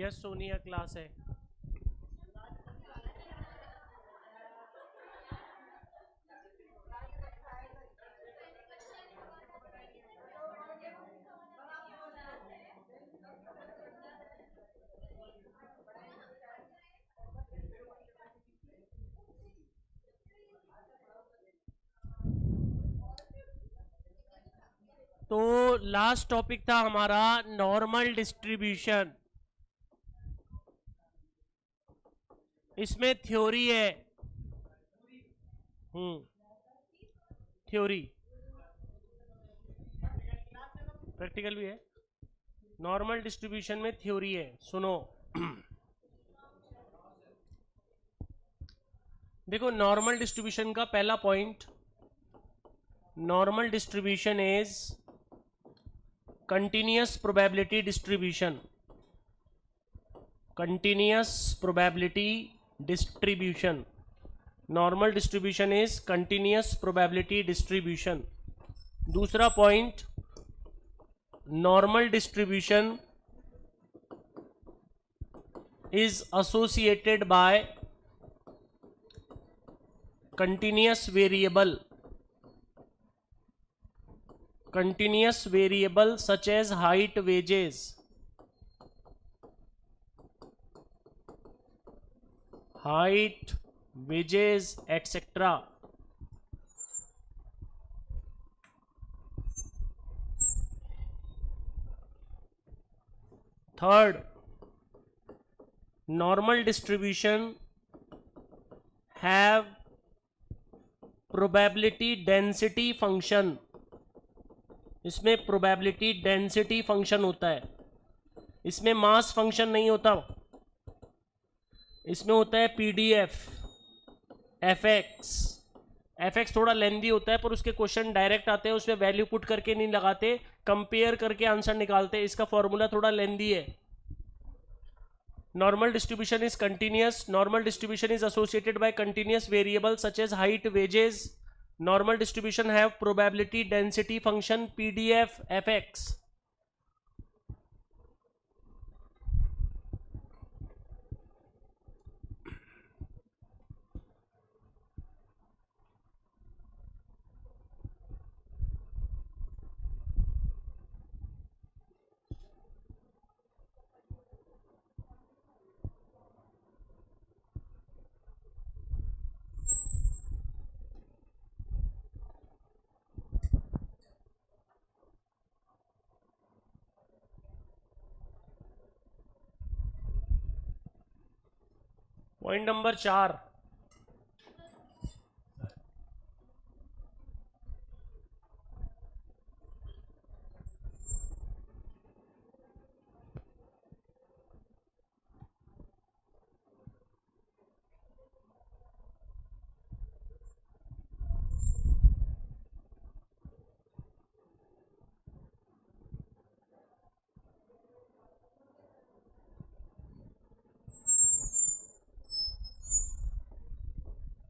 Yes Sonia class है। तो last topic था हमारा नॉर्मल डिस्ट्रीब्यूशन। इसमें थ्योरी है। थ्योरी प्रैक्टिकल भी है। नॉर्मल डिस्ट्रीब्यूशन में थ्योरी है, सुनो। देखो नॉर्मल डिस्ट्रीब्यूशन का पहला point, normal distribution is continuous probability distribution. Continuous probability distribution. Normal distribution is continuous probability distribution. दूसरा point, normal distribution is associated by continuous variable such as height, wages, etc. Third, normal distribution have probability density function। इसमें probability density function होता है, इसमें mass function नहीं होता, इसमें होता है पीडीएफ एफएक्स थोड़ा लेंदी होता है पर उसके क्वेश्चन डायरेक्ट आते हैं, उसमें वैल्यू पुट करके नहीं लगाते, कंपेयर करके आंसर निकालते, इसका फॉर्मूला थोड़ा लेंदी है। Normal distribution is continuous. Normal distribution is associated by continuous variables such as height, wages. Normal distribution have probability density function PDF fx.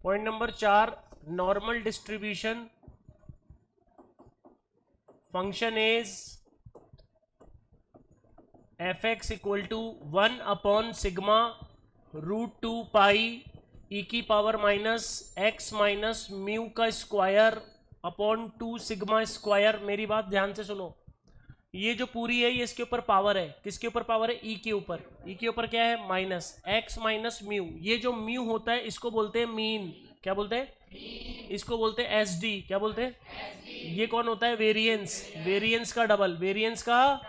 Point number 4, normal distribution function is fx equal to 1 upon sigma root 2 pi ई की power minus X minus mu का square upon 2 sigma square. मेरी बात ध्यान से सुनो, ये जो पूरी है ये इसके ऊपर पावर है, किसके ऊपर पावर है? ई के ऊपर। ई के ऊपर क्या है? Minus X minus mu. ये जो म्यू होता है इसको बोलते हैं मीन। क्या बोलते हैं? इसको बोलते हैं एस डी। क्या बोलते हैं? ये कौन होता है? वेरिएंस का डबल, वेरिएंस का।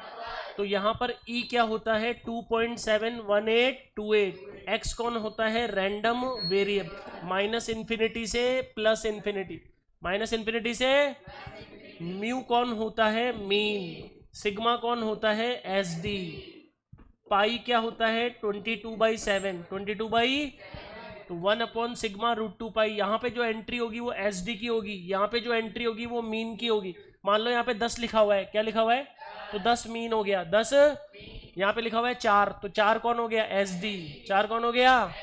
तो यहां पर ई क्या होता है? 2.71828। एक्स कौन होता है? Random variable. माइनस इन्फिनिटी से प्लस इन्फिनिटी, माइनस इन्फिनिटी से। म्यू कौन होता है? मीन। सिग्मा कौन होता है? S D. पाई क्या होता है? 22/7, 22 तो 1 अपॉन सिग्मा रूट 2 पाई। यहाँ पे जो एंट्री होगी वो एस डी की होगी, यहाँ पे जो एंट्री होगी वो मीन की होगी। मान लो यहाँ पे 10 लिखा हुआ है, क्या लिखा हुआ है? तो 10 मीन हो गया, 10। यहाँ पे लिखा हुआ है 4, तो 4 कौन हो गया? S D. 4 कौन हो गया?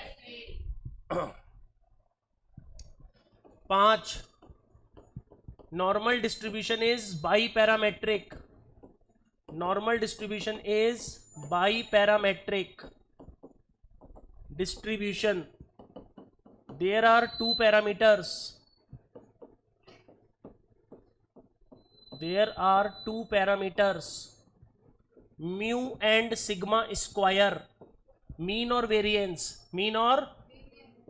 5, normal distribution is bi parametric. Normal distribution is biparametric distribution, there are two parameters. There are two parameters, mu and sigma square, mean or variance, mean or,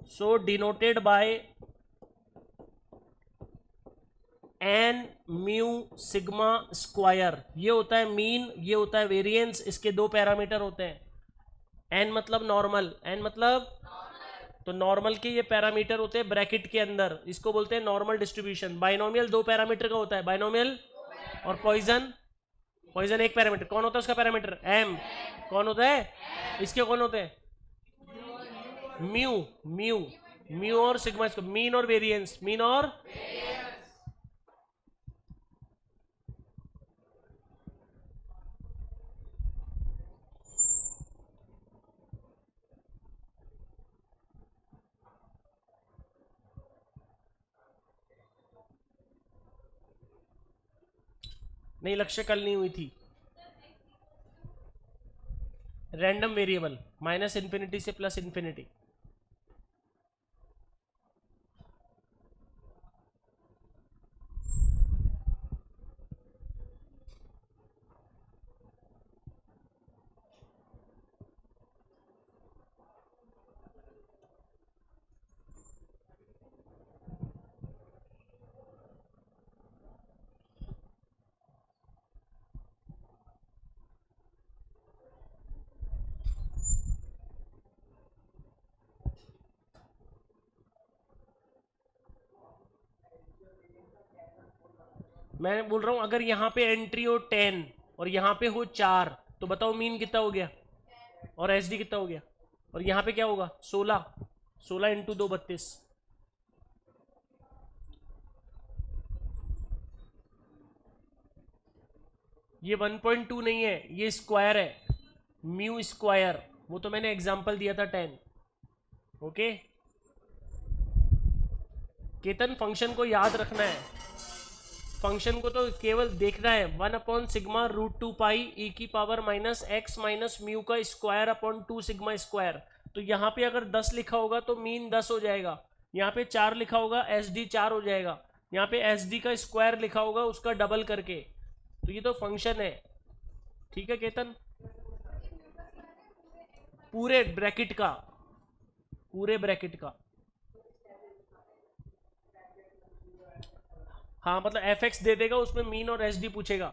so denoted by n mu sigma square. ये होता है mean, ये होता है variance. इसके दो parameter होते हैं. n मतलब नॉर्मल, n मतलब तो नॉर्मल के ये पैरामीटर होते हैं ब्रैकेट के अंदर. इसको बोलते हैं नॉर्मल डिस्ट्रीब्यूशन. बाइनोमियल दो पैरामीटर का होता है, बाइनोमियल. और पॉइजन, पॉइजन एक पैरामीटर. कौन होता है उसका पैरामीटर? m. कौन होता है इसके? कौन होते हैं? म्यू. म्यू, म्यू और सिग्मा. इसको मीन और वेरिएंस, मीन और नहीं. लक्ष्य कल नहीं हुई थी. रैंडम वेरिएबल माइनस इन्फिनिटी से प्लस इन्फिनिटी. मैं बोल रहा हूं अगर यहाँ पे एंट्री हो 10 और यहाँ पे हो 4, तो बताओ मीन कितना हो गया और एस डी कितना हो गया. और यहाँ पे क्या होगा? 16. 16 इंटू 2 32. ये 1.2 नहीं है, ये स्क्वायर है, म्यू स्क्वायर. वो तो मैंने एग्जांपल दिया था 10. ओके केतन, फंक्शन को याद रखना है. फंक्शन को तो केवल देखना है. 1 अपॉन सिग्मा रूट 2 पाई ई की power minus X minus mu का स्क्वायर अपॉन 2 सिग्मा स्क्वायर. तो यहाँ पे अगर 10 लिखा होगा तो मीन 10 हो जाएगा. यहाँ पे 4 लिखा होगा, एस डी 4 हो जाएगा. यहाँ पे एस डी का स्क्वायर लिखा होगा उसका डबल करके. तो ये तो फंक्शन है. ठीक है केतन, पूरे ब्रैकेट का, पूरे ब्रैकेट का. हाँ मतलब एफ एक्स दे देगा, उसमें मीन और एस डी पूछेगा.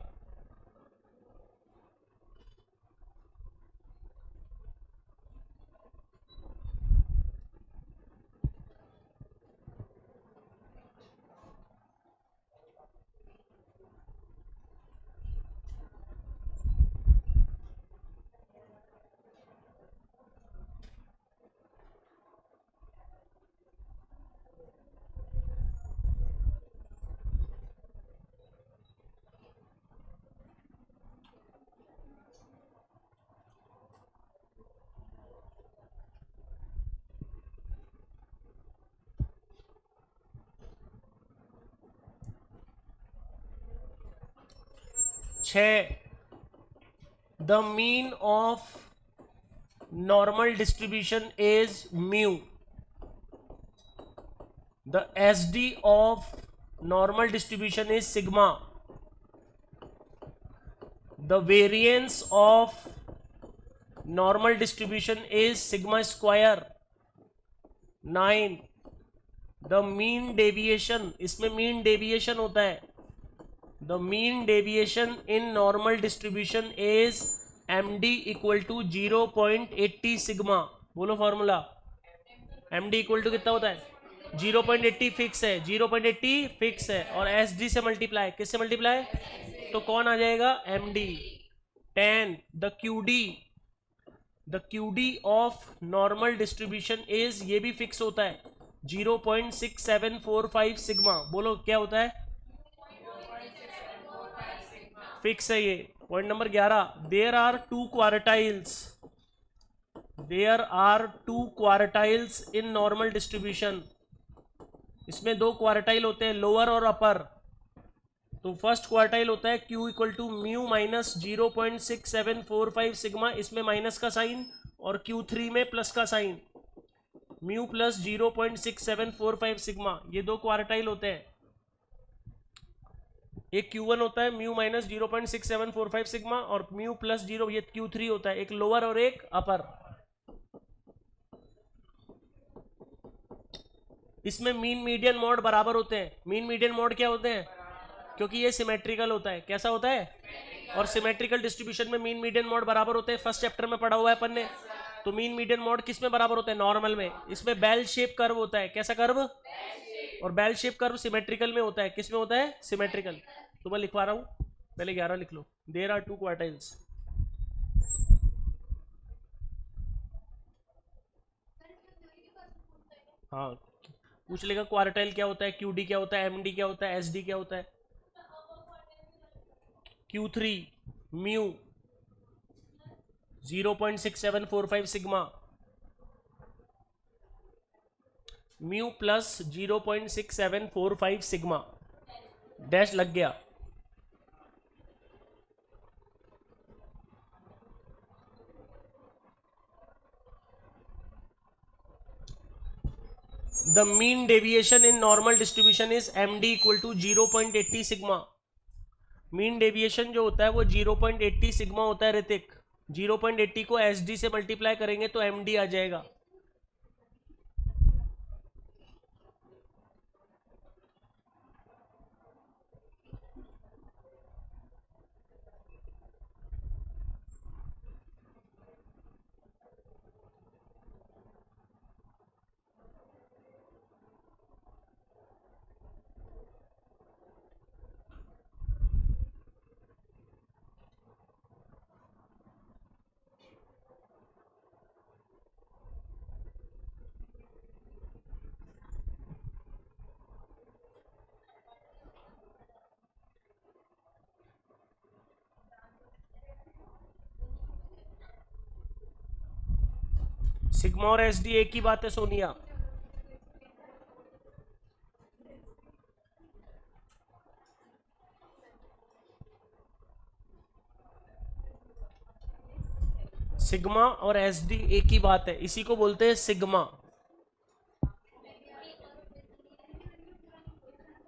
The mean of normal distribution is mu. The SD of normal distribution is sigma. The variance of normal distribution is sigma square 9. The mean deviation, इसमें mean deviation होता है. The mean deviation in normal distribution is md equal to 0.80 sigma. बोलो formula. md equal to कितना होता है? 0.80 fix है, 0.80 fix है. और sd से मल्टीप्लाई, किससे मल्टीप्लाई? तो कौन आ जाएगा? md. 10. The qd of normal distribution is, ये भी फिक्स होता है, 0.6745 सिग्मा. बोलो क्या होता है? फिक्स है ये. Point number 11. There are two quartiles in normal distribution. इसमें दो क्वार्टाइल होते हैं, लोअर और अपर. तो फर्स्ट क्वार्टाइल होता है Q equal to mu minus 0.6745 sigma, इसमें माइनस का साइन, और Q3 में प्लस का साइन, म्यू प्लस 0.6745 सिग्मा, ये दो क्वार्टाइल होते हैं। एक Q1 होता है म्यू माइनस 0.6745 सिग्मा, और म्यू प्लस 0 ये Q3 होता है, एक लोअर और एक अपर। इसमें मीन मीडियन मॉड बराबर होते हैं। मीन मीडियन मॉड क्या होते हैं? क्योंकि ये सिमेट्रिकल होता है। कैसा होता है? और सिमेट्रिकल डिस्ट्रीब्यूशन में मीन मीडियन मॉड बराबर होते हैं। फर्स्ट चैप्टर में पढ़ा हुआ है अपन ने। तो मीन मीडियन मॉड किस में बराबर होता है? नॉर्मल में। इसमें बेल शेप कर्व होता है। कैसा कर्व? और बेल शेप कर्व सिमेट्रिकल में होता है। किस में होता है? सिमेट्रिकल। तो मैं लिखवा रहा हूं, पहले 11 लिख लो। There are two quartiles. हाँ, पूछ लेगा क्वार्टाइल क्या होता है, क्यूडी क्या होता है, एमडी क्या होता है, एसडी क्या होता है। Q3 mu 0.6745 sigma, mu plus 0.6745 sigma, dash लग गया। The mean deviation in normal distribution is MD equal to 0.80 sigma. Mean deviation जो होता है वो 0.80 सिग्मा होता है ऋतिक। 0.80 को SD से मल्टीप्लाई करेंगे तो MD आ जाएगा। सिग्मा और SD एक ही बात है सोनिया। सिग्मा और SD एक ही बात है, इसी को बोलते हैं सिग्मा।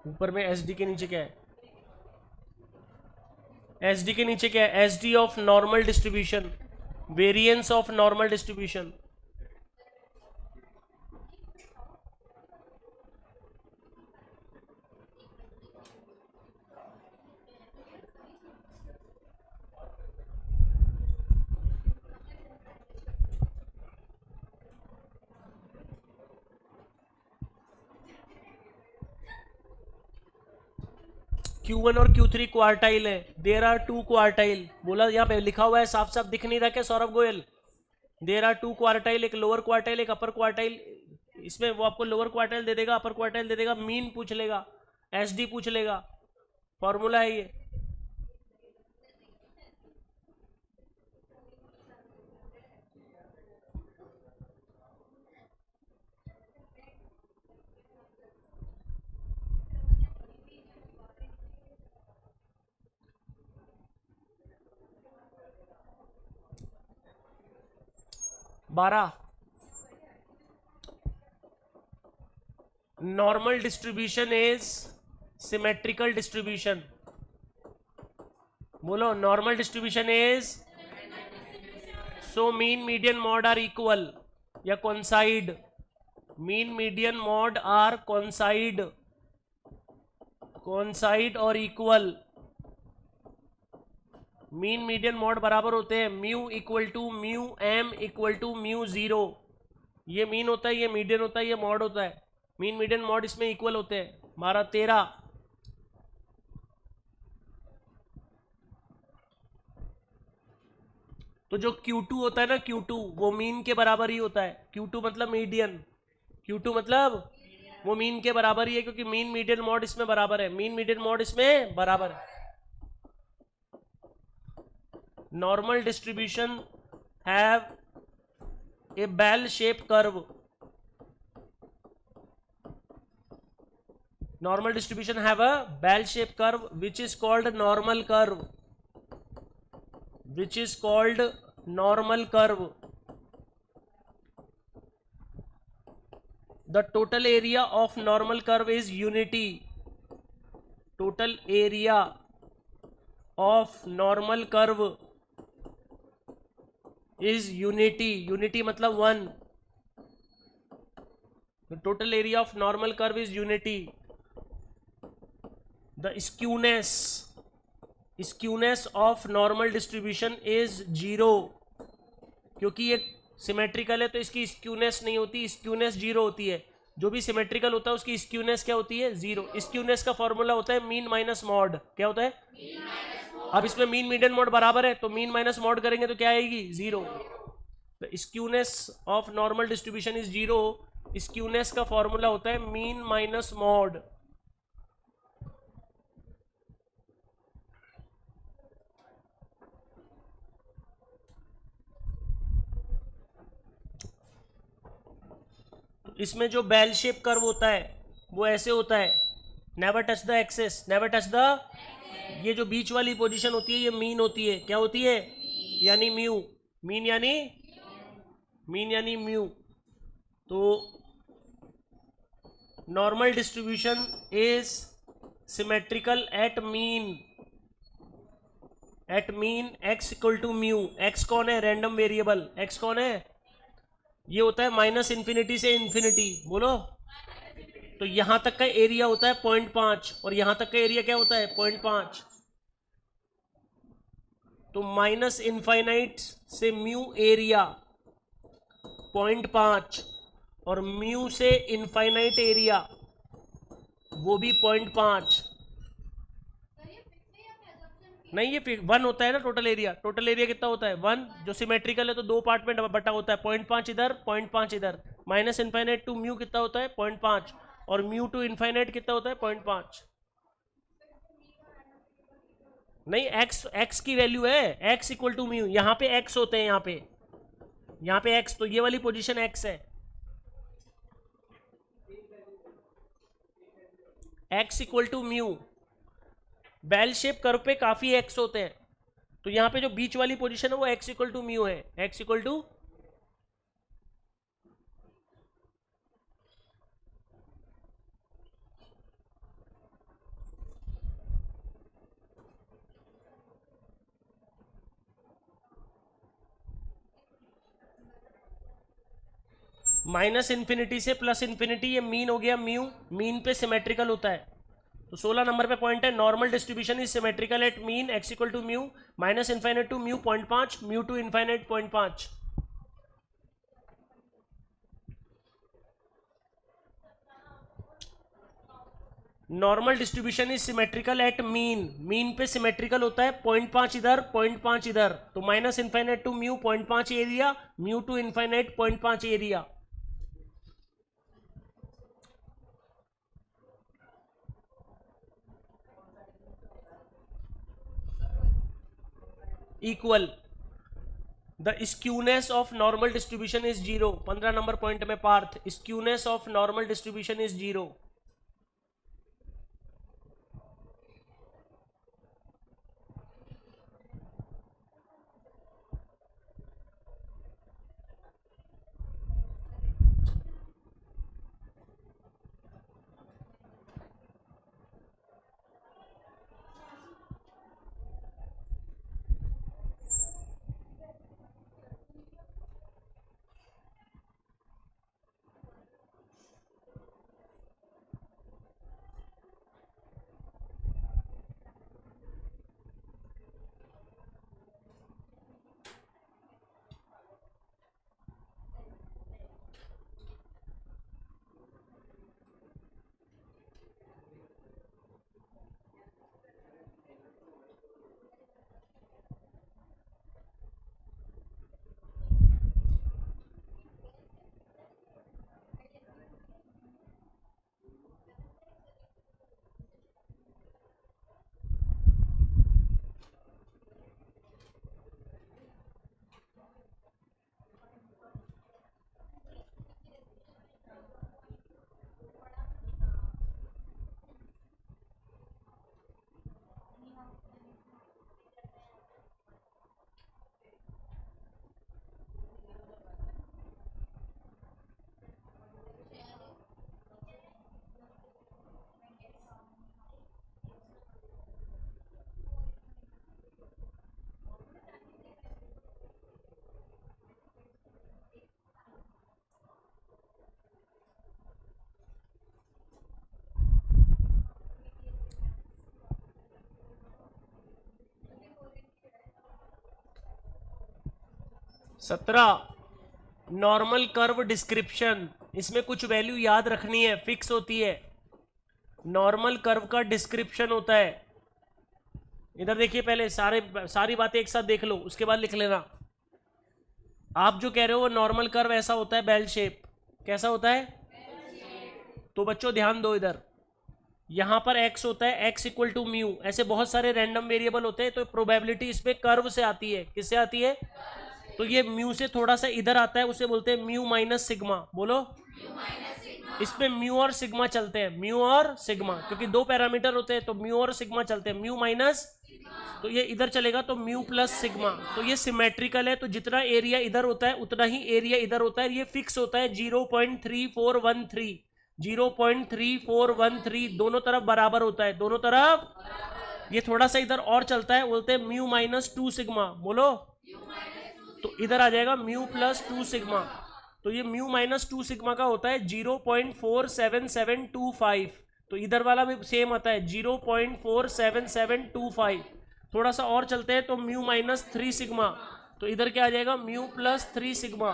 ऊपर में SD के नीचे क्या है? SD के नीचे क्या है? SD of normal distribution, variance of normal distribution. Q1 और Q3 क्वार्टाइल है। There are two quartile. बोला यहाँ पे लिखा हुआ है, साफ साफ दिख नहीं रहा क्या Saurabh Goyal? There are two quartile, एक लोअर क्वार्टाइल एक अपर क्वार्टाइल। इसमें वो आपको लोअर क्वार्टाइल दे देगा, अपर क्वार्टाइल दे देगा, मीन पूछ लेगा, SD पूछ लेगा। फॉर्मूला है ये। बारह, normal distribution is symmetrical distribution. बोलो, normal distribution is, so mean median mode are equal या coincide. Mean median mode are coincide, coincide और इक्वल। मीन मीडियन मॉड बराबर होते हैं mu equal to mu M equal to mu 0। ये mean होता है, ये मीडियन होता है, ये मॉड होता है। मीन मीडियन मॉड इसमें इक्वल होते हैं। 12 13। तो जो Q2 होता है ना, Q2 वो मीन के बराबर ही होता है। Q2 मतलब मीडियन, Q2 मतलब वो मीन के बराबर ही है, क्योंकि मीन मीडियन मॉड इसमें बराबर है। मीन मीडियन मॉड इसमें बराबर है। Normal distribution have a bell shaped curve. normal distribution have a bell shaped curve which is called normal curve, which is called normal curve. The total area of normal curve is unity. Total area of normal curve is unity. Unity मतलब 1. The total area of normal curve is unity. The skewness of normal distribution is 0. क्योंकि ये symmetrical है तो इसकी skewness नहीं होती, skewness 0 होती है. जो भी सिमेट्रिकल होता है उसकी स्क्यूनेस क्या होती है? 0. स्क्यूनेस का फॉर्मूला होता है मीन माइनस मॉड. क्या होता है? अब इसमें मीन मीडियन मॉड बराबर है तो मीन माइनस मॉड करेंगे तो क्या आएगी? 0. The skewness of normal distribution is 0. Skewness का फॉर्मूला होता है मीन माइनस मॉड. इसमें जो बेल शेप कर्व होता है वो ऐसे होता है, never touch the axes, never touch the. ये जो बीच वाली पोजीशन होती है ये मीन होती है. क्या होती है? यानी म्यू. मीन यानी म्यू. तो normal distribution is symmetrical at mean. At mean x equal to mu. X कौन है? Random variable. एक्स कौन है? ये होता है माइनस इन्फिनिटी से इन्फिनिटी. बोलो. तो यहां तक का एरिया होता है 0.5 और यहां तक का एरिया क्या होता है? 0.5. तो माइनस इनफाइनाइट से म्यू एरिया 0.5 और म्यू से इनफाइनाइट एरिया वो भी 0.5. नहीं, ये 1 होता है ना टोटल एरिया. टोटल एरिया कितना होता है? 1. जो सिमेट्रिकल है तो 2 पार्ट में बटा होता है. 0.5 इधर, 0.5 इधर. माइनस इनफाइनाइट टू म्यू कितना होता है? 0.5. और म्यू टू इनफाइनाइट कितना होता है? 0.5. नहीं, एक्स की वैल्यू है. X equal to mu. यहाँ पे एक्स होते हैं. यहाँ पे एक्स. तो ये वाली पोजीशन एक्स है. X equal to mu. Bell shape curve पे काफी एक्स होते हैं तो यहां पे जो बीच वाली पोजीशन है वो एक्स इक्वल टू म्यू है. X equal to minus infinity से प्लस इन्फिनिटी. ये मीन हो गया म्यू. मीन पे सिमेट्रिकल होता है. तो 16 नंबर पे पॉइंट है normal distribution is symmetrical at mean x equal to mu. Minus infinite to mu 0.5, mu to infinite 0.5. Normal distribution is symmetrical at mean. Mean पे सिमेट्रिकल होता है 0.5 इधर, 0.5 इधर. तो minus infinite to mu 0.5 area, mu to infinite 0.5 area. Equal. The skewness of normal distribution is 0. 15 number point में Parth. Skewness of normal distribution is 0. 17 normal curve description, इसमें कुछ value याद रखनी है, फिक्स होती है। नॉर्मल कर्व का डिस्क्रिप्शन होता है, इधर देखिए, पहले सारी बातें एक साथ देख लो, उसके बाद लिख लेना। आप जो कह रहे हो वो नॉर्मल कर्व ऐसा होता है, बेल शेप। कैसा होता है? तो बच्चों ध्यान दो, इधर यहां पर x होता है, x इक्वल टू म्यू। ऐसे बहुत सारे रैंडम वेरिएबल होते हैं, तो प्रोबेबिलिटी इसमें कर्व से आती है। किससे आती है? तो ये म्यू से थोड़ा सा इधर आता है, उसे बोलते हैं म्यू माइनस सिग्मा। बोलो, इसमें म्यू और सिग्मा चलते हैं, म्यू और सिग्मा, क्योंकि दो पैरामीटर होते हैं, तो म्यू और सिग्मा चलते हैं। म्यू माइनस, तो ये इधर चलेगा तो म्यू प्लस सिग्मा। तो ये सिमेट्रिकल है, तो जितना एरिया इधर होता है उतना ही एरिया इधर होता है। ये फिक्स होता है 0.3413, 0.3413 दोनों तरफ बराबर होता है, दोनों तरफ। ये थोड़ा सा इधर और चलता है, बोलते हैं म्यू माइनस 2 सिग्मा। बोलो, तो इधर आ जाएगा म्यू प्लस 2 सिग्मा। तो ये म्यू माइनस 2 सिग्मा का होता है 0.47725। तो इधर वाला भी सेम आता है 0.47725। थोड़ा सा और चलते हैं तो म्यू माइनस 3 सिग्मा। तो इधर क्या आ जाएगा? Mu plus 3 sigma.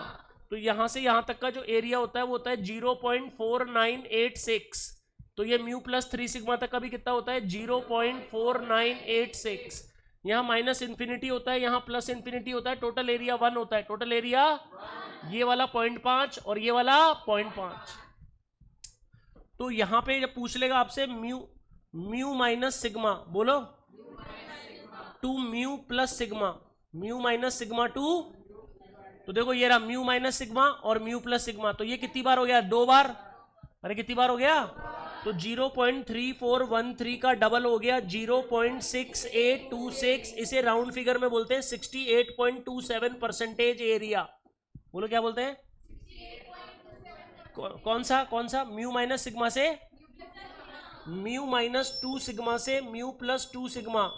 तो यहां से यहां तक का जो एरिया होता है वो होता है 0.4986। तो ये म्यू प्लस 3 सिग्मा तक का भी कितना होता है? 0.4986। यहाँ माइनस इन्फिनिटी होता है, यहाँ प्लस इन्फिनिटी होता है, टोटल एरिया 1 होता है। टोटल एरिया ये वाला 0.5 और ये वाला 0.5। तो यहाँ पे जब पूछ लेगा आपसे म्यू माइनस सिग्मा, बोलो, to mu plus sigma, mu minus sigma two. तो देखो ये रहा म्यू माइनस सिग्मा और म्यू प्लस सिग्मा। तो ये कितनी बार हो गया? 2 बार। अरे कितनी बार हो गया? तो 0.3413 का डबल हो गया 0.6826। इसे राउंड फिगर में बोलते हैं 68.27% एरिया। बोलो क्या बोलते हैं? कौन सा? म्यू माइनस सिग्मा से म्यू माइनस 2 सिग्मा से mu plus 2 sigma,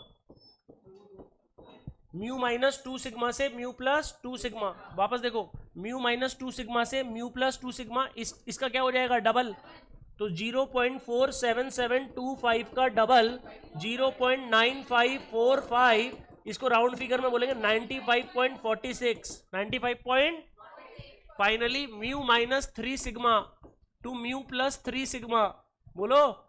mu minus 2 sigma से म्यू प्लस 2 सिग्मा। वापस देखो, म्यू माइनस 2 सिग्मा से म्यू प्लस 2 सिग्मा, इसका क्या हो जाएगा? डबल। तो 0.47725 का डबल 0.9545। इसको राउंड फिगर में बोलेंगे 95.46, 95 finally mu minus 3 sigma two mu plus 3 sigma. बोलो,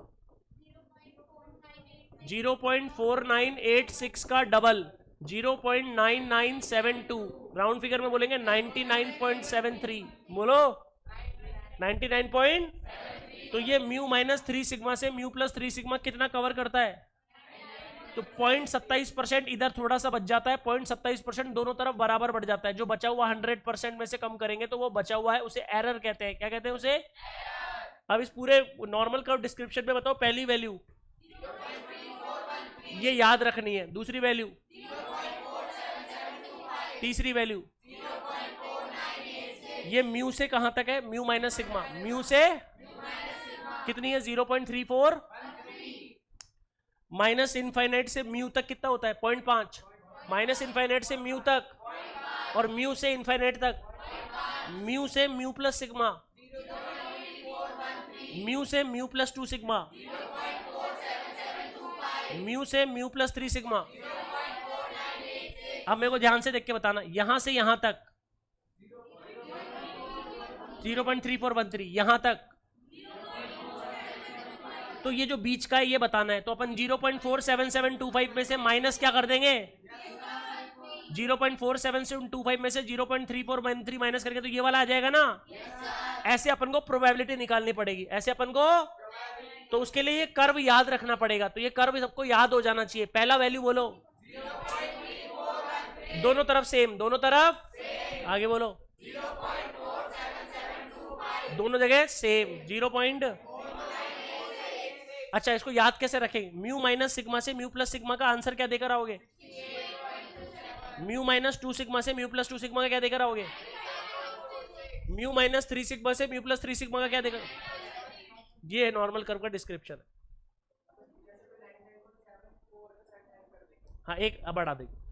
0.4986 का डबल 0.9972, राउंड फिगर में बोलेंगे 99.73। बोलो 99 तो ये म्यू माइनस 3 सिग्मा से म्यू प्लस 3 सिग्मा कितना कवर करता है? तो 0.27% इधर थोड़ा सा बच जाता है, 0.27% दोनों तरफ बराबर बढ़ जाता है। जो बचा हुआ 100% में से कम करेंगे तो वो बचा हुआ है, उसे एरर कहते हैं। क्या कहते हैं उसे? अब इस पूरे नॉर्मल कर्व डिस्क्रिप्शन में बताओ, पहली वैल्यू ये याद रखनी है, दूसरी वैल्यू, तीसरी वैल्यू, ये म्यू से कहां तक है? म्यू माइनस सिग्मा, म्यू से कितनी है? 0.34। माइनस इनफाइनाइट से म्यू तक कितना होता है? 0.5। माइनस इनफाइनाइट से म्यू तक, और म्यू से इनफाइनाइट तक, म्यू से म्यू प्लस सिग्मा, म्यू से म्यू प्लस 2 सिग्मा, म्यू से म्यू प्लस 3 सिग्मा। अब मेरे को ध्यान से देख के बताना, यहां से यहां तक 0.3413, यहां तक। तो ये जो बीच का है ये बताना है, तो अपन 0.47725 में से माइनस क्या कर देंगे? 0.47725 में से 0.3413 माइनस करके तो ये वाला आ जाएगा ना। ऐसे अपन को प्रोबेबिलिटी निकालनी पड़ेगी, ऐसे अपन को। तो उसके लिए ये कर्व याद रखना पड़ेगा। तो ये कर्व सबको याद हो जाना चाहिए। पहला वैल्यू बोलो, दोनों तरफ सेम, दोनों तरफ आगे बोलो, दोनों जगह सेम 0. अच्छा, इसको याद कैसे रखेंगे? म्यू माइनस सिग्मा से म्यू प्लस सिग्मा का आंसर क्या देकर आओगे? म्यू माइनस 2 सिग्मा से म्यू प्लस 2 सिग्मा का क्या देकर आओगे? म्यू माइनस 3 सिग्मा से म्यू प्लस 3 सिग्मा का क्या देकर? ये है नॉर्मल कर्व का डिस्क्रिप्शन। हाँ, एक अब बढ़ा देंगे।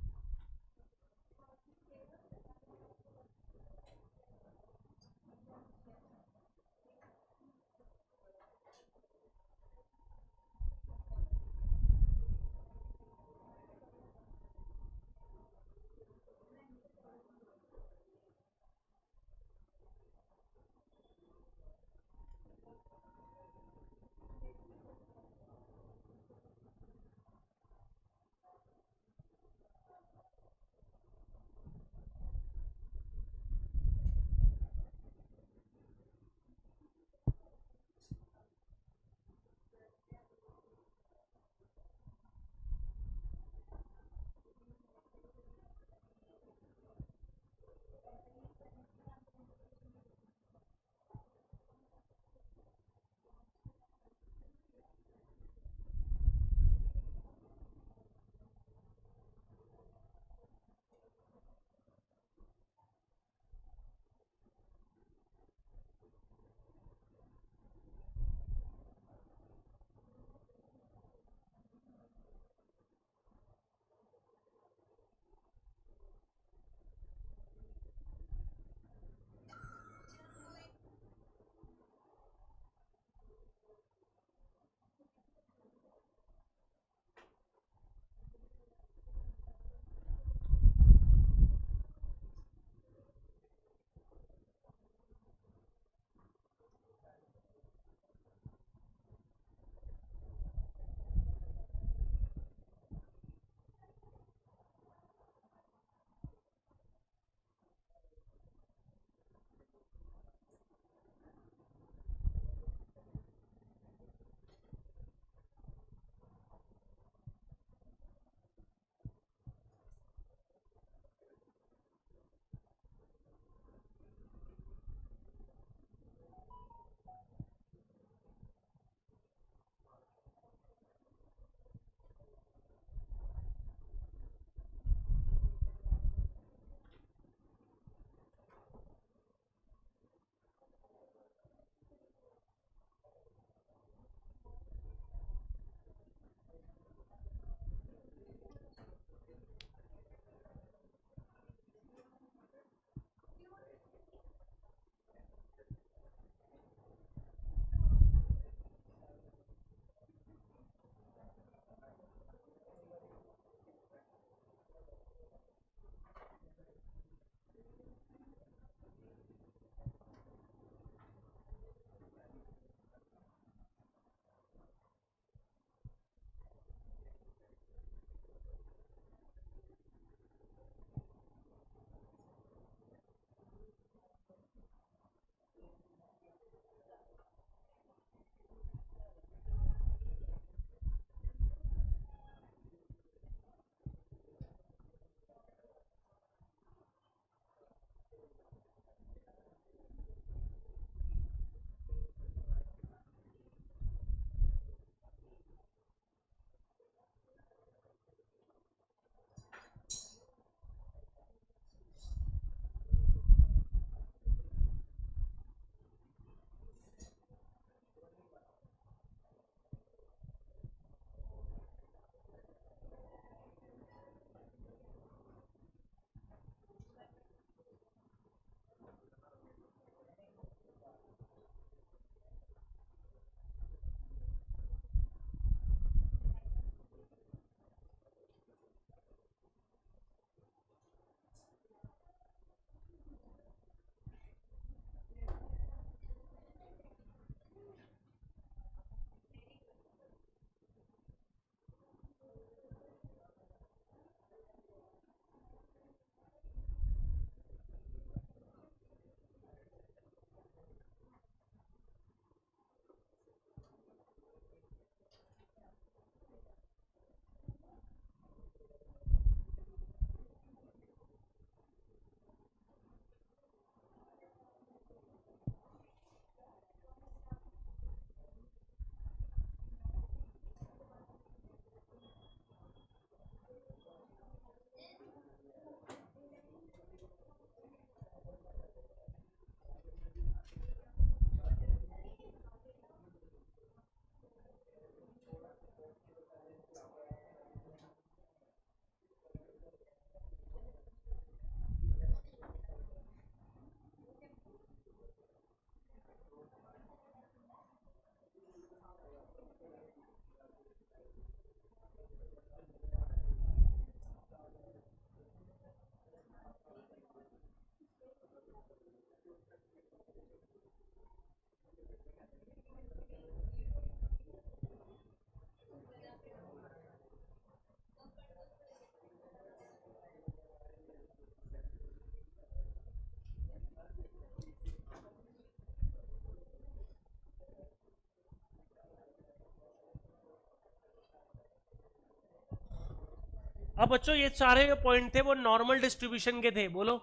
अब बच्चों ये सारे जो पॉइंट थे वो नॉर्मल डिस्ट्रीब्यूशन के थे, बोलो।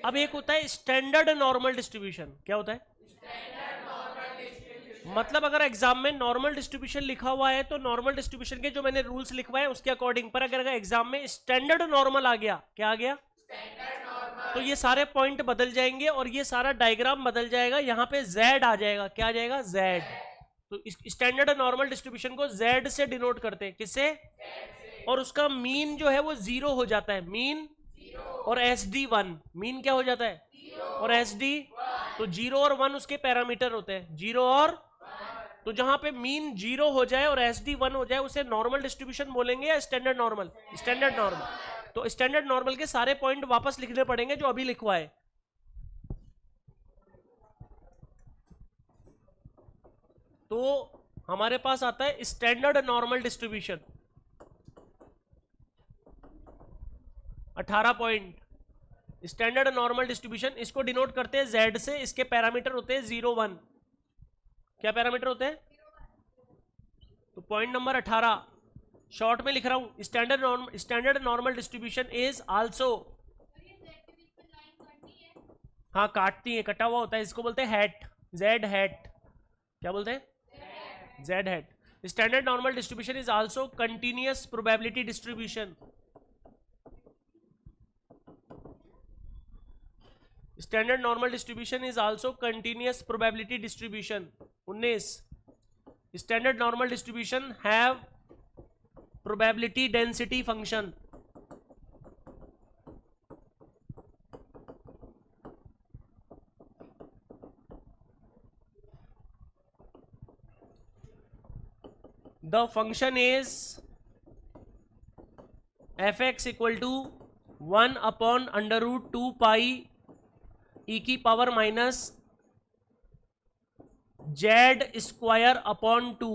अब एक होता है स्टैंडर्ड नॉर्मल डिस्ट्रीब्यूशन। क्या होता है? मतलब अगर एग्जाम में नॉर्मल डिस्ट्रीब्यूशन लिखा हुआ है तो नॉर्मल डिस्ट्रीब्यूशन के जो मैंने रूल्स लिखवाए उसके अकॉर्डिंग, पर अगर एग्जाम में स्टैंडर्ड नॉर्मल आ गया, क्या आ गया? तो ये सारे पॉइंट बदल जाएंगे और ये सारा डायग्राम बदल जाएगा, यहाँ पे जेड आ जाएगा। क्या आ जाएगा? जेड। तो स्टैंडर्ड नॉर्मल डिस्ट्रीब्यूशन को जेड से डिनोट करते हैं। किससे? और उसका मीन जो है वो जीरो हो जाता है, मीन। और एस डी वन, मीन क्या हो जाता है? और एस डी, तो जीरो और वन उसके पैरामीटर होते हैं, जीरो और, तो जहां पे मीन जीरो हो जाए और एस डी वन हो जाए उसे नॉर्मल डिस्ट्रीब्यूशन बोलेंगे या स्टैंडर्ड नॉर्मल? Standard normal. तो स्टैंडर्ड नॉर्मल के सारे पॉइंट वापस लिखने पड़ेंगे जो अभी लिखवाए। तो हमारे पास आता है standard normal distribution, 18 point. Standard normal distribution, इसको डिनोट करते हैं जेड से। इसके पैरामीटर होते हैं 0 1। क्या पैरामीटर होते हैं? तो पॉइंट नंबर 18 शॉर्ट में लिख रहा हूं, standard normal distribution is also, हाँ काटती है, कटा हुआ होता है, इसको बोलते हैं हैट, जेड हैट। क्या बोलते हैं? Z hat. Standard normal distribution is also continuous probability distribution. Standard normal distribution is also continuous probability distribution. 19, standard normal distribution have probability density function. The function is fx equal to 1 upon under root 2 pi ई की power minus Z square upon 2।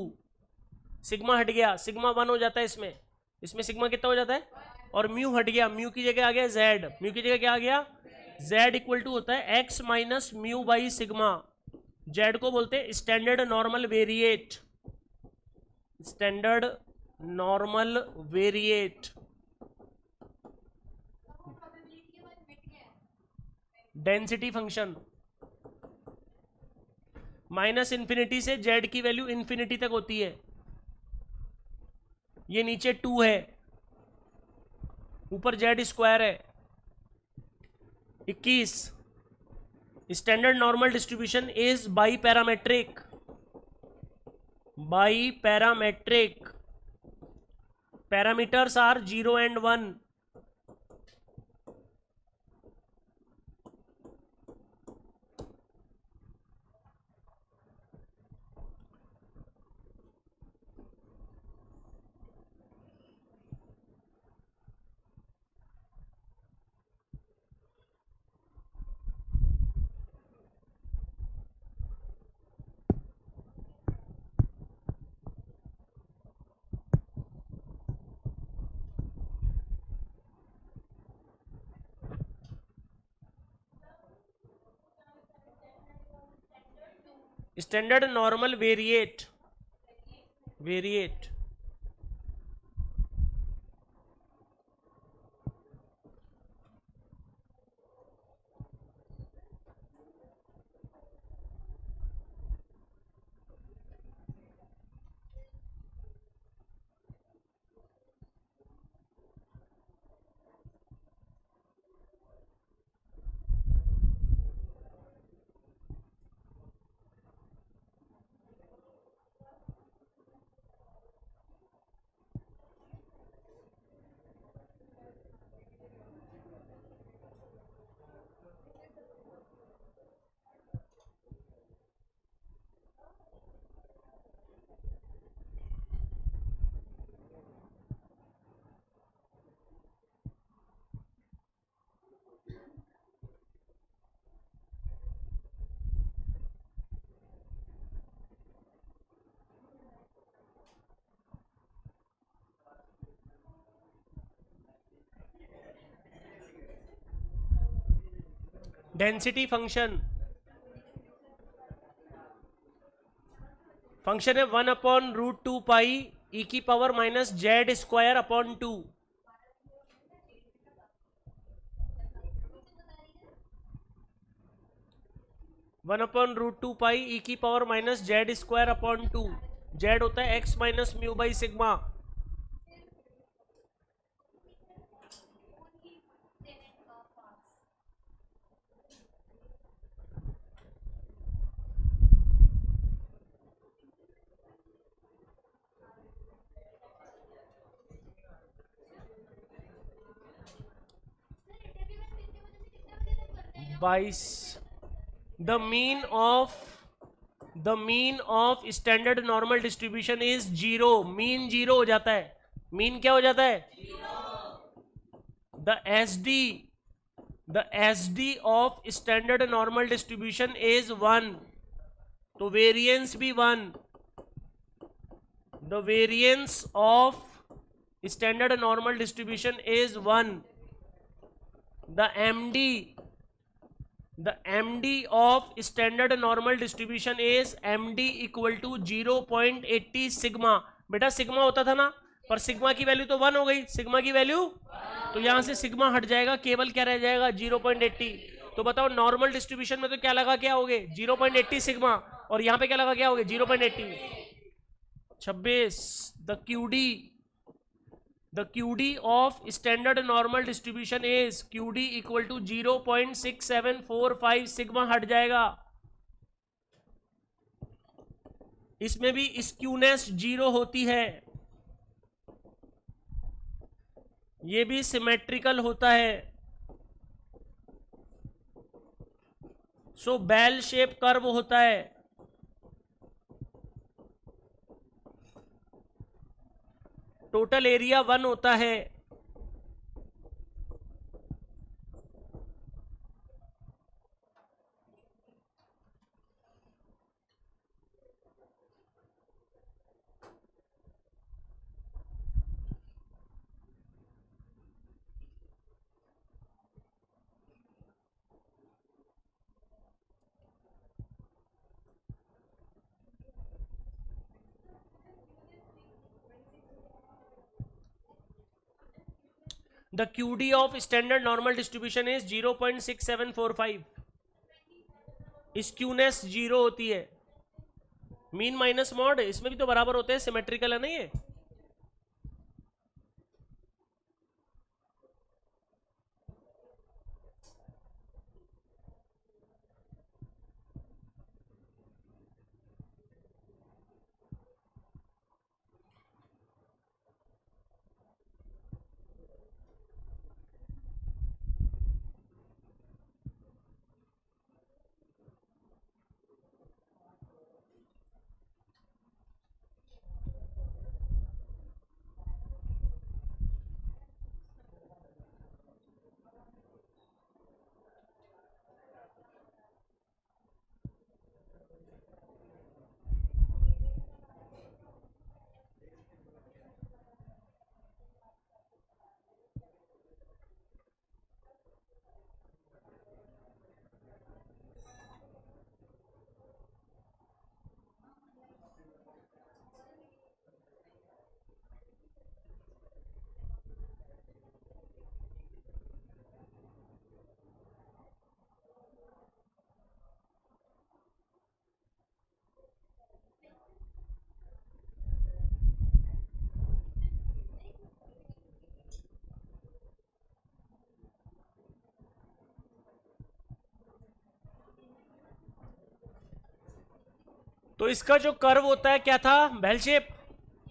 Sigma हट गया, sigma 1 हो जाता है इसमें, इसमें sigma कितना हो जाता है? और म्यू हट गया, म्यू की जगह आ गया जेड, म्यू की जगह क्या आ गया? जेड इक्वल टू होता है x minus mu by sigma. Z को बोलते हैं standard normal variate, standard normal variate. Density function, minus infinity से जेड की वैल्यू इंफिनिटी तक होती है। ये नीचे 2 है, ऊपर जेड स्क्वायर है। 21, standard normal distribution is bi parametric, bi parametric. Parameters are 0 and 1। Standard normal variate, variate. Density function है 1/√2 पाई ई की power minus Z square upon 2। One upon √2 pi ई की power minus Z square upon 2। Z होता है x minus mu by sigma. बाईस the mean of standard normal distribution is 0। Mean 0 हो जाता है। Mean क्या हो जाता है? The S D of standard normal distribution is 1। तो वेरिएंस भी 1। The variance of standard normal distribution is 1। The MD of standard normal distribution is MD equal to 0.80 sigma. बेटा सिग्मा होता था ना, पर सिग्मा की वैल्यू तो 1 हो गई। सिग्मा की वैल्यू तो यहां से सिग्मा हट जाएगा, केवल क्या रह जाएगा? 0.80। तो बताओ नॉर्मल डिस्ट्रीब्यूशन में तो क्या लगा क्या होगे? 0.80 सिग्मा। और यहां पे क्या लगा क्या होगे? 0.80। 26 the QD of standard normal distribution is QD equal to 0.6745 sigma हट जाएगा। इसमें भी स्क्यूनेस 0 होती है, ये भी सिमेट्रिकल होता है। सो बेल शेप कर्व होता है। टोटल एरिया 1 होता है। The QD of standard normal distribution is 0.6745। Skewness 0 होती है। मीन माइनस मॉड इसमें भी तो बराबर होते हैं, सिमेट्रिकल है ना ये। तो इसका जो कर्व होता है क्या था? Bell shape.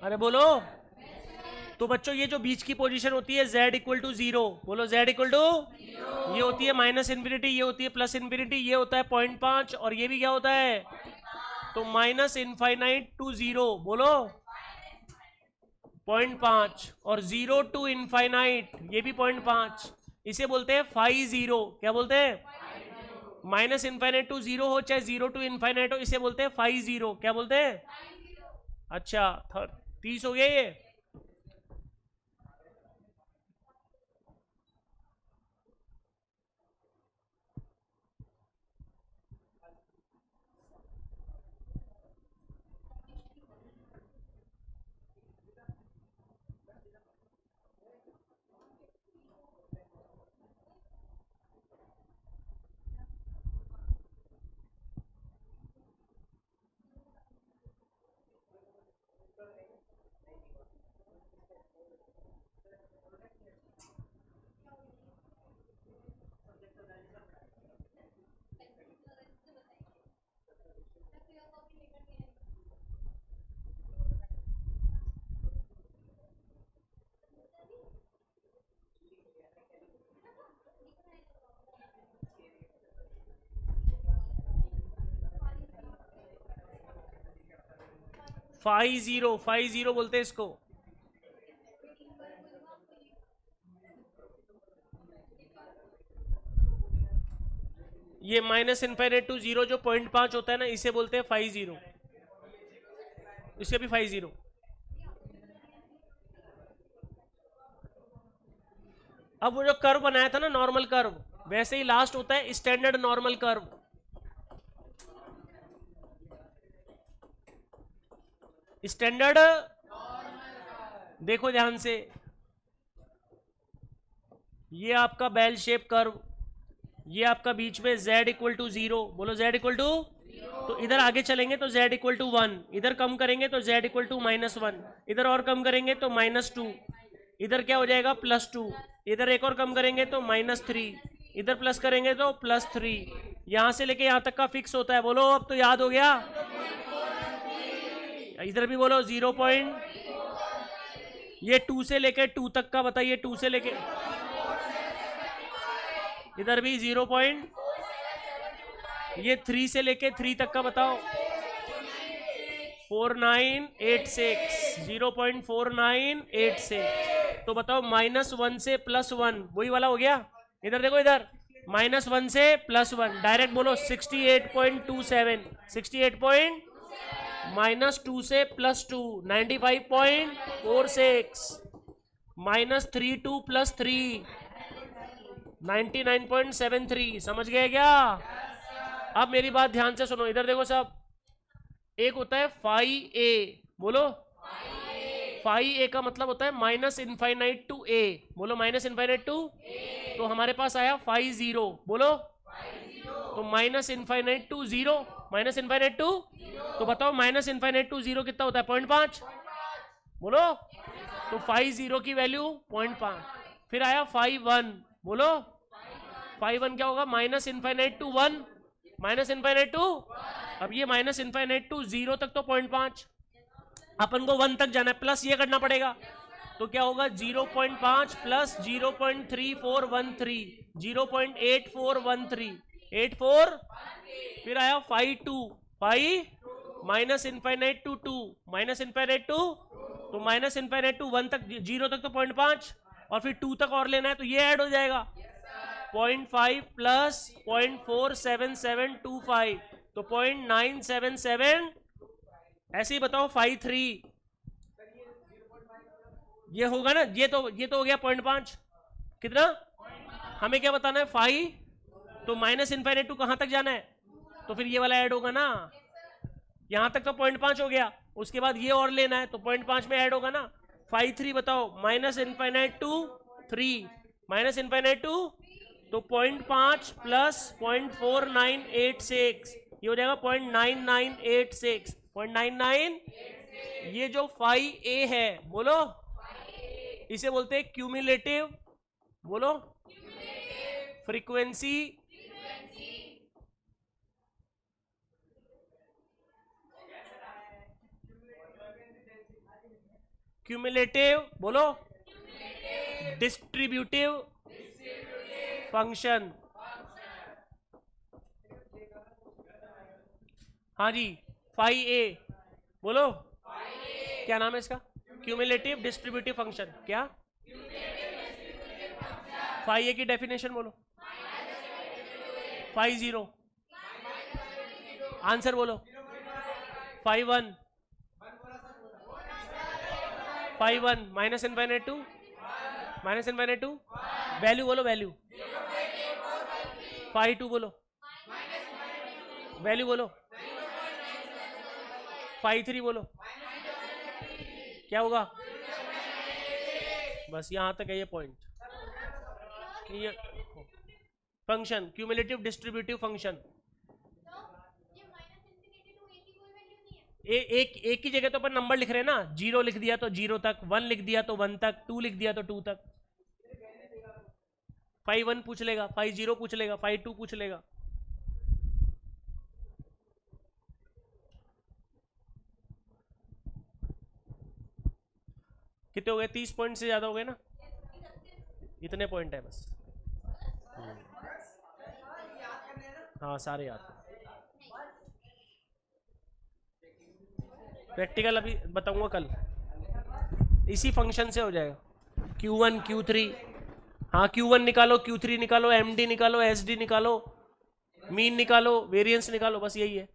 अरे बोलो। तो बच्चों ये जो बीच की पोजीशन होती है z इक्वल टू 0, बोलो z इक्वल टू, ये होती है माइनस इन्फिनिटी, ये होती है प्लस इन्फिनिटी, ये होता है 0.5 और ये भी क्या होता है? तो माइनस इनफाइनाइट टू 0, बोलो 0.5, और 0 टू इनफाइनाइट ये भी 0.5। इसे बोलते हैं फाई 0। क्या बोलते हैं? माइनस इनफाइनाइट टू 0 हो चाहे 0 टू इनफाइनाइट हो, इसे बोलते हैं फाई 0। क्या बोलते हैं? अच्छा 30 हो गया ये। फाइव जीरो बोलते हैं इसको। ये माइनस इनफाइनाइट टू जीरो जो 0.5 होता है ना, इसे बोलते हैं 50। इसके भी 50। अब वो जो कर्व बनाया था ना नॉर्मल कर्व, वैसे ही लास्ट होता है स्टैंडर्ड नॉर्मल कर्व। स्टैंडर्ड, देखो ध्यान से, ये आपका बेल शेप कर्व, ये आपका बीच में z इक्वल टू 0, बोलो z इक्वल टू, तो इधर आगे चलेंगे तो z इक्वल टू 1, इधर कम करेंगे तो z इक्वल टू -1, इधर और कम करेंगे तो -2, इधर क्या हो जाएगा +2, इधर एक और कम करेंगे तो -3, इधर प्लस करेंगे तो +3, यहां से लेके यहां तक का फिक्स होता है। बोलो अब तो याद हो गया। इधर भी बोलो 0 पॉइंट, ये 2 से लेके 2 तक का बताइए, 2 से लेके इधर भी 0 पॉइंट, ये 3 से लेके 3 तक का बताओ, 4986, 0.4986। तो बताओ -1 से +1, वही वाला हो गया। इधर देखो, इधर -1 से +1, डायरेक्ट बोलो 68.27, 68 पॉइंट, -2 से +2, 95.46, -3 2 +3, 99.73। समझ गए क्या? अब मेरी बात ध्यान से सुनो, इधर देखो सब, एक होता है फाई ए, बोलो फाई ए का मतलब होता है -इनफाइनाइट टू ए, बोलो -इनफाइनाइट टू, तो हमारे पास आया फाई 0, बोलो, तो -इनफाइनाइट टू 0, -इनफाइनाइट टू, तो बताओ -इनफाइनाइट टू 0 कितना होता है? 0.5, बोलो, तो फाई 0 की वैल्यू 0.5। फिर आया फाई 1, बोलो फाई 1 क्या होगा? -इनफाइनाइट टू 1, -इनफाइनाइट टू, अब ये -इनफाइनाइट टू 0 तक तो 0.5, अपन को 1 तक जाना है, प्लस ये करना पड़ेगा, तो क्या होगा? 0.5 प्लस 0.3413, 0.8413, 84, फिर आया phi 2, phi -infinite to 2, -infinite to, तो -इनफाइनाइट टू 1 तक, 0 तक तो 0.5, और फिर 2 तक और लेना है, तो ये ऐड हो जाएगा 0.5 प्लस 0.47725, तो 0.977। ऐसे ही बताओ फाई 3, ये होगा ना, ये तो हो गया 0.5, कितना? हमें क्या बताना है? फाई, तो -इनफाइनाइट टू कहां तक जाना है? तो फिर ये वाला ऐड होगा ना, यहां तक तो 0.5 हो गया, उसके बाद ये और लेना है, तो 0.5 में ऐड होगा ना। फाई 3 बताओ, -इनफाइनाइट टू 3, -इनफाइनाइट टू, तो 0.5 प्लस 0.4986, ये हो जाएगा 0.9986, 0.99। ये जो फाई ए है, बोलो, इसे बोलते हैं क्यूमुलेटिव, बोलो, फ्रीक्वेंसी क्यूमुलेटिव, बोलो, डिस्ट्रीब्यूटिव फंक्शन। हाँ जी, फाई ए, बोलो, क्या नाम है इसका? Cumulative distributive function. क्या फाई ए की डेफिनेशन बोलो? फाई 0, आंसर बोलो? Phi 1, phi 1 -infinite to, -infinite to, value बोलो, वैल्यू फाई 2 बोलो, वैल्यू बोलो फाई 3 बोलो, क्या होगा? बस यहां तक है ये पॉइंट। ये फंक्शन क्यूमुलेटिव डिस्ट्रीब्यूटिव फंक्शन, एक की जगह तो अपन नंबर लिख रहे हैं ना, 0 लिख दिया तो 0 तक, 1 लिख दिया तो 1 तक, 2 लिख दिया तो 2 तक। फाई 1 पूछ लेगा, फाई 0 पूछ लेगा, फाई 2 पूछ लेगा। कितने हो गए? 30 पॉइंट से ज्यादा हो गए ना, इतने पॉइंट है बस। हाँ सारे याद। प्रैक्टिकल अभी बताऊंगा कल, इसी फंक्शन से हो जाएगा। Q1 Q3, हाँ Q1 निकालो, Q3 निकालो, MD निकालो, SD निकालो, मीन निकालो, वेरिएंस निकालो, बस यही है।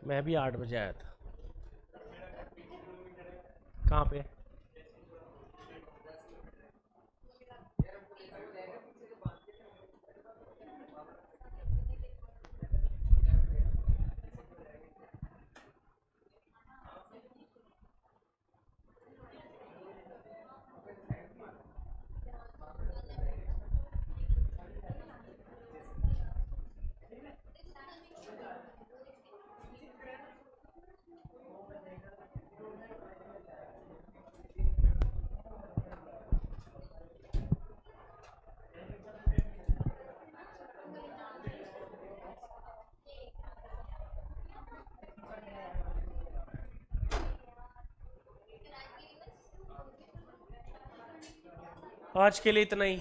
मैं भी 8 बजे आया था। कहाँ पे? आज के लिए इतना ही।